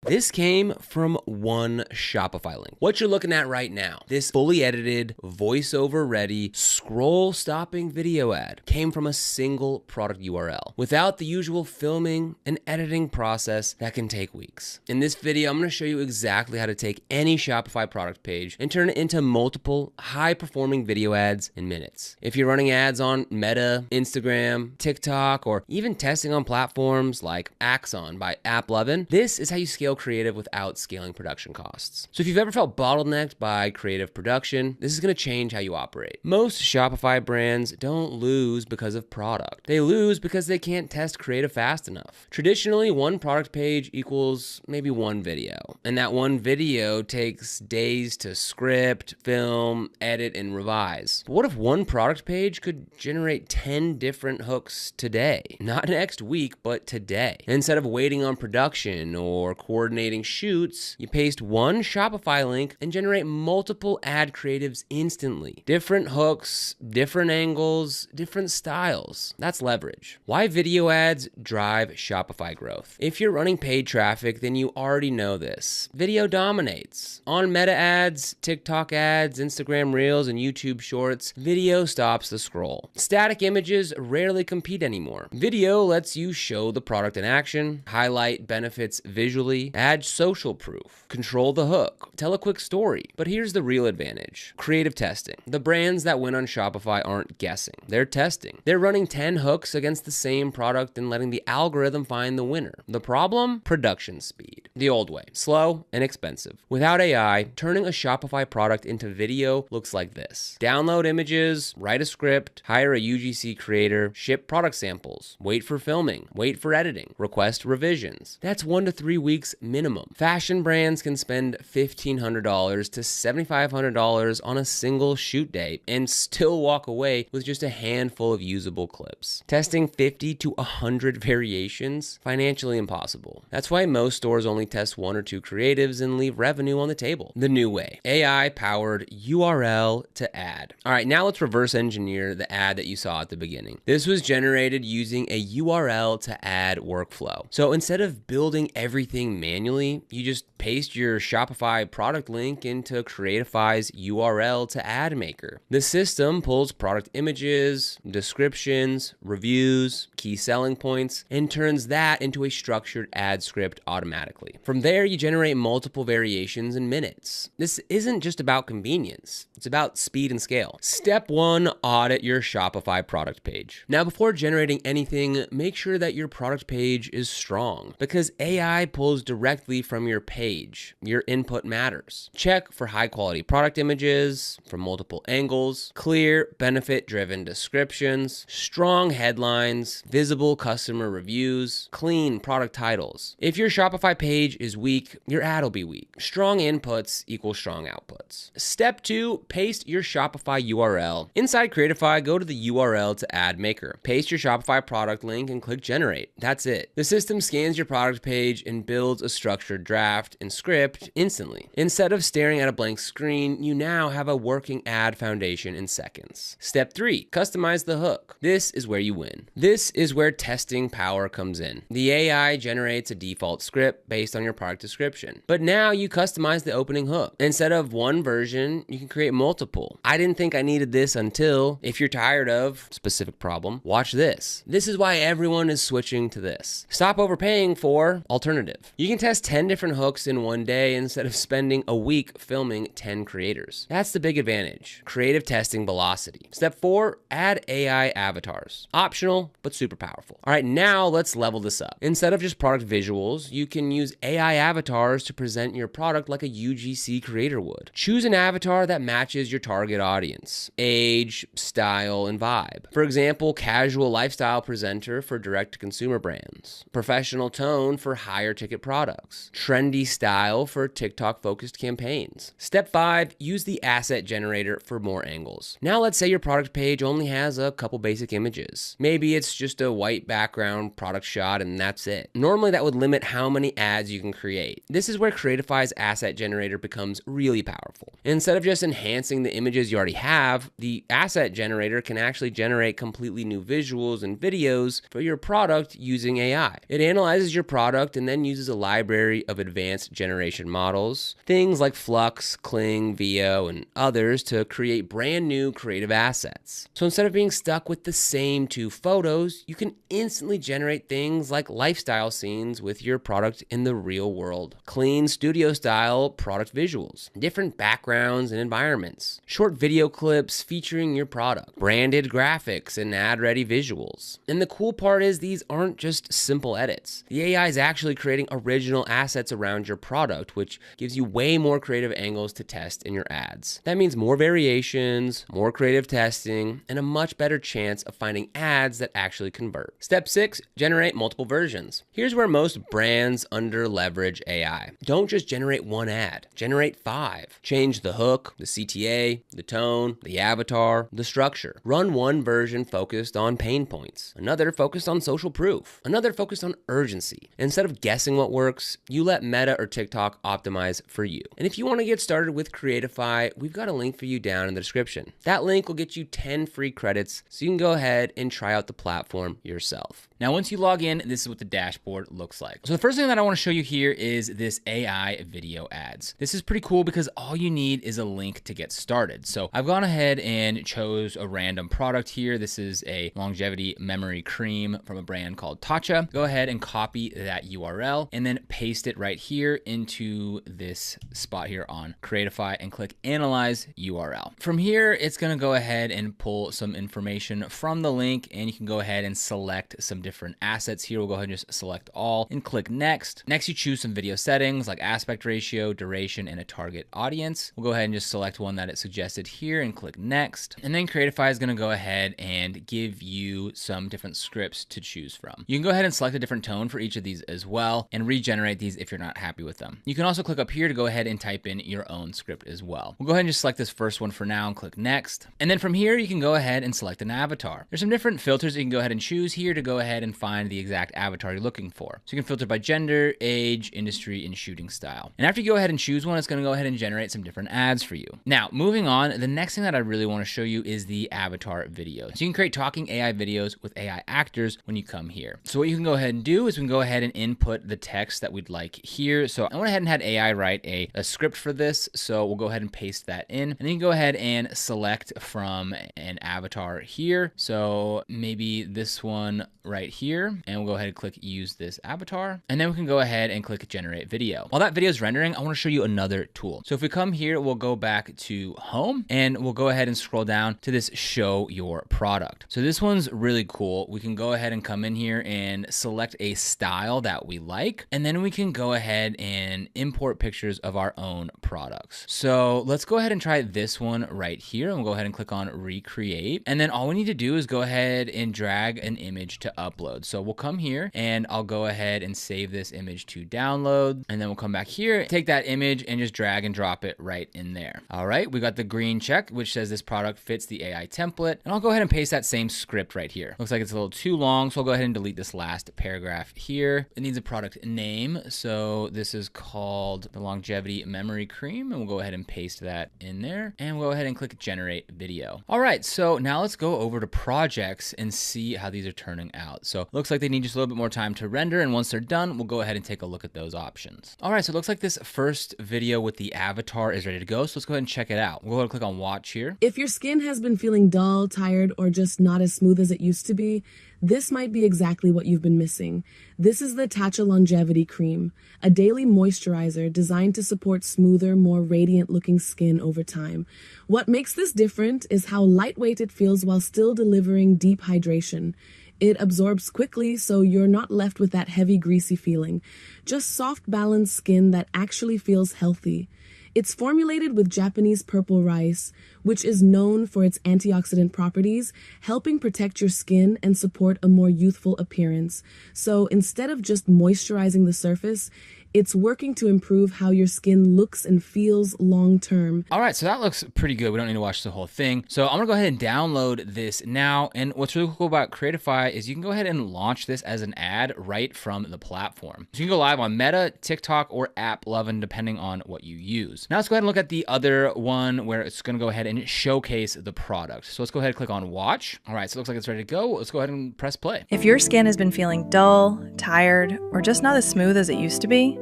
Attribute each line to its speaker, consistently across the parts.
Speaker 1: This came from one Shopify link. What you're looking at right now, this fully edited, voiceover ready, scroll stopping video ad came from a single product URL without the usual filming and editing process that can take weeks. In this video, I'm going to show you exactly how to take any Shopify product page and turn it into multiple high-performing video ads in minutes. If you're running ads on Meta, Instagram, TikTok, or even testing on platforms like Axon by AppLovin, this is how you scale creative without scaling production costs. So if you've ever felt bottlenecked by creative production, this is going to change how you operate. Most Shopify brands don't lose because of product. They lose because they can't test creative fast enough. Traditionally, one product page equals maybe one video, and that one video takes days to script, film, edit, and revise. But what if one product page could generate 10 different hooks today? Not next week, but today. Instead of waiting on production or coordinating shoots, you paste one Shopify link and generate multiple ad creatives instantly. Different hooks, different angles, different styles. That's leverage. Why video ads drive Shopify growth? If you're running paid traffic, then you already know this. Video dominates. On Meta ads, TikTok ads, Instagram Reels, and YouTube Shorts, video stops the scroll. Static images rarely compete anymore. Video lets you show the product in action, highlight benefits visually, add social proof, control the hook, tell a quick story. But here's the real advantage: creative testing. The brands that win on Shopify aren't guessing. They're testing. They're running 10 hooks against the same product and letting the algorithm find the winner. The problem? Production speed. The old way. Slow and expensive. Without AI, turning a Shopify product into video looks like this. Download images, write a script, hire a UGC creator, ship product samples, wait for filming, wait for editing, request revisions. That's 1 to 3 weeks minimum. Fashion brands can spend $1,500 to $7,500 on a single shoot day and still walk away with just a handful of usable clips. Testing 50 to 100 variations? Financially impossible. That's why most stores only test 1 or 2 creatives and leave revenue on the table. The new way. AI-powered URL to ad. All right, now let's reverse engineer the ad that you saw at the beginning. This was generated using a URL to ad workflow. So instead of building everything manually, you just paste your Shopify product link into Creatify's URL to ad maker. The system pulls product images, descriptions, reviews, key selling points, and turns that into a structured ad script automatically. From there, you generate multiple variations in minutes. This isn't just about convenience. It's about speed and scale. Step 1, audit your Shopify product page. Now, before generating anything, make sure that your product page is strong, because AI pulls directly from your page. Your input matters. Check for high quality product images from multiple angles, clear, benefit-driven descriptions, strong headlines, visible customer reviews, clean product titles. If your Shopify page is weak, your ad will be weak. Strong inputs equal strong outputs. Step 2, paste your Shopify URL. Inside Creatify, go to the URL to ad maker. Paste your Shopify product link and click generate. That's it. The system scans your product page and builds a structured draft and script instantly. Instead of staring at a blank screen, you now have a working ad foundation in seconds. Step 3, customize the hook. This is where you win. This is where testing power comes in. The AI generates a default script based on your product description. But now you customize the opening hook. Instead of one version, you can create multiple. I didn't think I needed this until. If you're tired of specific problem, watch this. This is why everyone is switching to this. Stop overpaying for alternative. You can test 10 different hooks in one day instead of spending a week filming 10 creators. That's the big advantage. Creative testing velocity. Step 4, add AI avatars. Optional, but super powerful. All right, now let's level this up. Instead of just product visuals, you can use AI avatars to present your product like a UGC creator would. Choose an avatar that matches your target audience, age, style, and vibe. For example, casual lifestyle presenter for direct-to-consumer brands, professional tone for higher ticket products, trendy style for TikTok-focused campaigns. Step 5, use the asset generator for more angles. Now let's say your product page only has a couple basic images. Maybe it's just a white background product shot and that's it. Normally that would limit how many ads you can create. This is where Creatify's asset generator becomes really powerful. Instead of just enhancing the images you already have, the asset generator can actually generate completely new visuals and videos for your product using AI. It analyzes your product and then uses a live library of advanced generation models, things like Flux, Kling, Veo, and others to create brand new creative assets. So instead of being stuck with the same two photos, you can instantly generate things like lifestyle scenes with your product in the real world, clean studio-style product visuals, different backgrounds and environments, short video clips featuring your product, branded graphics and ad-ready visuals. And the cool part is these aren't just simple edits. The AI is actually creating original assets around your product, which gives you way more creative angles to test in your ads. That means more variations, more creative testing, and a much better chance of finding ads that actually convert. Step 6, generate multiple versions. Here's where most brands under-leverage AI. Don't just generate one ad, generate 5. Change the hook, the CTA, the tone, the avatar, the structure. Run one version focused on pain points, another focused on social proof, another focused on urgency. Instead of guessing what works, you let Meta or TikTok optimize for you. And if you want to get started with Creatify, we've got a link for you down in the description. That link will get you 10 free credits so you can go ahead and try out the platform yourself. Now, once you log in, this is what the dashboard looks like. So the first thing that I want to show you here is this AI video ads. This is pretty cool because all you need is a link to get started. So I've gone ahead and chose a random product here. This is a longevity memory cream from a brand called Tatcha. Go ahead and copy that URL and then paste it right here into this spot here on Creatify and click Analyze URL. From here, it's going to go ahead and pull some information from the link, and you can go ahead and select some different assets here. We'll go ahead and just select all and click Next. Next, you choose some video settings like aspect ratio, duration, and a target audience. We'll go ahead and just select one that it suggested here and click Next. And then Creatify is going to go ahead and give you some different scripts to choose from. You can go ahead and select a different tone for each of these as well and regenerate these if you're not happy with them. You can also click up here to go ahead and type in your own script as well. We'll go ahead and just select this first one for now and click Next. And then from here, you can go ahead and select an avatar. There's some different filters you can go ahead and choose here to go ahead and find the exact avatar you're looking for. So you can filter by gender, age, industry, and shooting style. And after you go ahead and choose one, it's going to go ahead and generate some different ads for you. Now, moving on, the next thing that I really want to show you is the avatar video. So you can create talking AI videos with AI actors when you come here. So what you can go ahead and do is we can go ahead and input the text that we'd like here. So I went ahead and had AI write a script for this. So we'll go ahead and paste that in. And then you can go ahead and select from an avatar here. So maybe this one right here, and we'll go ahead and click use this avatar. And then we can go ahead and click generate video. While that video is rendering, I want to show you another tool. So if we come here, we'll go back to home and we'll go ahead and scroll down to this show your product. So this one's really cool. We can go ahead and come in here and select a style that we like, and then we can go ahead and import pictures of our own products. So let's go ahead and try this one right here, and we'll go ahead and click on recreate. And then all we need to do is go ahead and drag an image to upload. So we'll come here and I'll go ahead and save this image to download, and then we'll come back here, take that image and just drag and drop it right in there. All right, we got the green check, which says this product fits the AI template. And I'll go ahead and paste that same script right here. Looks like it's a little too long, so I'll go ahead and delete this last paragraph here. It needs a product name. So this is called the longevity memory cream, and we'll go ahead and paste that in there. And we'll go ahead and click generate video. All right, so now let's go over to projects and see how these are turning out. So it looks like they need just a little bit more time to render, and once they're done, we'll go ahead and take a look at those options. All right, so it looks like this first video with the avatar is ready to go, so let's go ahead and check it out. We'll go ahead and click on watch here.
Speaker 2: If your skin has been feeling dull, tired, or just not as smooth as it used to be, this might be exactly what you've been missing. This is the Tatcha Longevity Cream, a daily moisturizer designed to support smoother, more radiant-looking skin over time. What makes this different is how lightweight it feels while still delivering deep hydration. It absorbs quickly, so you're not left with that heavy, greasy feeling. Just soft, balanced skin that actually feels healthy. It's formulated with Japanese purple rice, which is known for its antioxidant properties, helping protect your skin and support a more youthful appearance. So instead of just moisturizing the surface, it's working to improve how your skin looks and feels long term.
Speaker 1: All right, so that looks pretty good. We don't need to watch the whole thing. So I'm gonna go ahead and download this now. And what's really cool about Creatify is you can go ahead and launch this as an ad right from the platform. So you can go live on Meta, TikTok, or AppLovin, depending on what you use. Now let's go ahead and look at the other one where it's gonna go ahead and showcase the product. So let's go ahead and click on watch. All right, so it looks like it's ready to go. Let's go ahead and press play.
Speaker 3: If your skin has been feeling dull, tired, or just not as smooth as it used to be,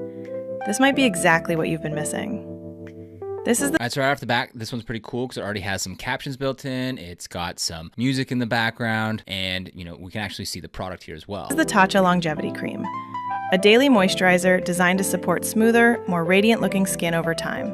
Speaker 3: This might be exactly what you've been missing.
Speaker 4: All right, so right off the bat, this one's pretty cool because it already has some captions built in. It's got some music in the background, and we can actually see the product here as well.
Speaker 3: This is the Tatcha Longevity Cream, a daily moisturizer designed to support smoother, more radiant-looking skin over time.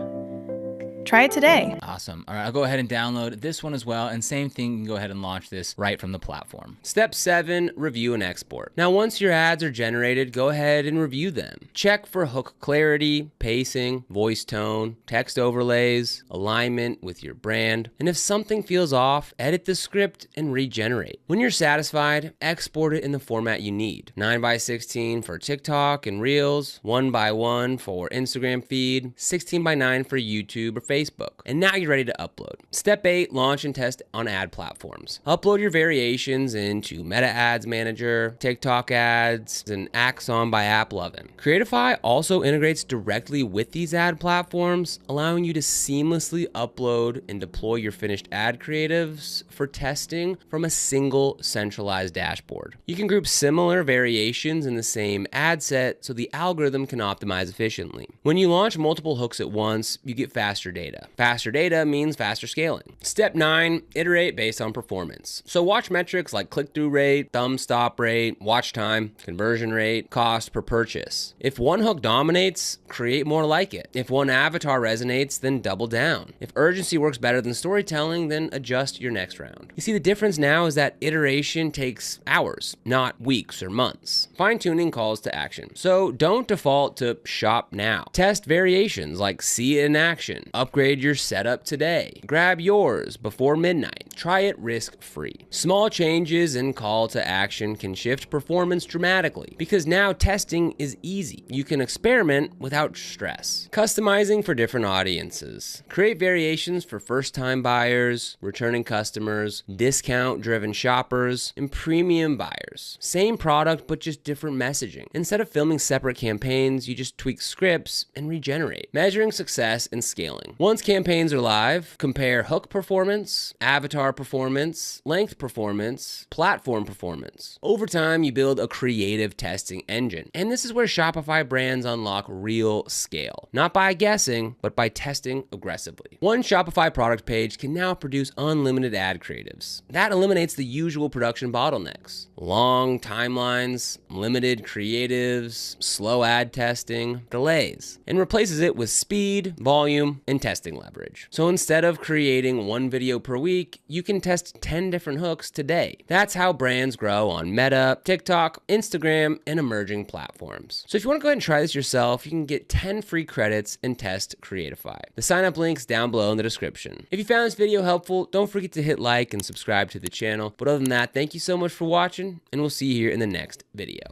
Speaker 3: Try it today.
Speaker 4: Awesome. All right, I'll go ahead and download this one as well. And same thing, you can go ahead and launch this right from the platform.
Speaker 1: Step 7, review and export. Now, once your ads are generated, go ahead and review them. Check for hook clarity, pacing, voice tone, text overlays, alignment with your brand. And if something feels off, edit the script and regenerate. When you're satisfied, export it in the format you need. 9:16 for TikTok and Reels, 1:1 for Instagram feed, 16:9 for YouTube or Facebook. And now you're ready to upload. Step 8, launch and test on ad platforms. Upload your variations into Meta Ads Manager, TikTok ads, and Axon by AppLovin. Creatify also integrates directly with these ad platforms, allowing you to seamlessly upload and deploy your finished ad creatives for testing from a single centralized dashboard. You can group similar variations in the same ad set so the algorithm can optimize efficiently. When you launch multiple hooks at once, you get faster data. Faster data means faster scaling. Step 9, iterate based on performance. So watch metrics like click-through rate, thumb stop rate, watch time, conversion rate, cost per purchase. If one hook dominates, create more like it. If one avatar resonates, then double down. If urgency works better than storytelling, then adjust your next round. You see, the difference now is that iteration takes hours, not weeks or months. Fine-tuning calls to action. So don't default to shop now. Test variations like see it in action. Upgrade your setup today. Grab yours before midnight. Try it risk-free. Small changes in call to action can shift performance dramatically because now testing is easy. You can experiment without stress. Customizing for different audiences. Create variations for first-time buyers, returning customers, discount-driven shoppers, and premium buyers. Same product, but just different messaging. Instead of filming separate campaigns, you just tweak scripts and regenerate. Measuring success and scaling. Once campaigns are live, compare hook performance, avatar performance, length performance, platform performance. Over time, you build a creative testing engine. And this is where Shopify brands unlock real scale. Not by guessing, but by testing aggressively. One Shopify product page can now produce unlimited ad creatives. That eliminates the usual production bottlenecks. Long timelines, limited creatives, slow ad testing, delays, and replaces it with speed, volume, and testing leverage. So instead of creating one video per week, you can test 10 different hooks today. That's how brands grow on Meta, TikTok, Instagram, and emerging platforms. So if you want to go ahead and try this yourself, you can get 10 free credits and test Creatify. The sign up link's down below in the description. If you found this video helpful, don't forget to hit like and subscribe to the channel. But other than that, thank you so much for watching, and we'll see you here in the next video.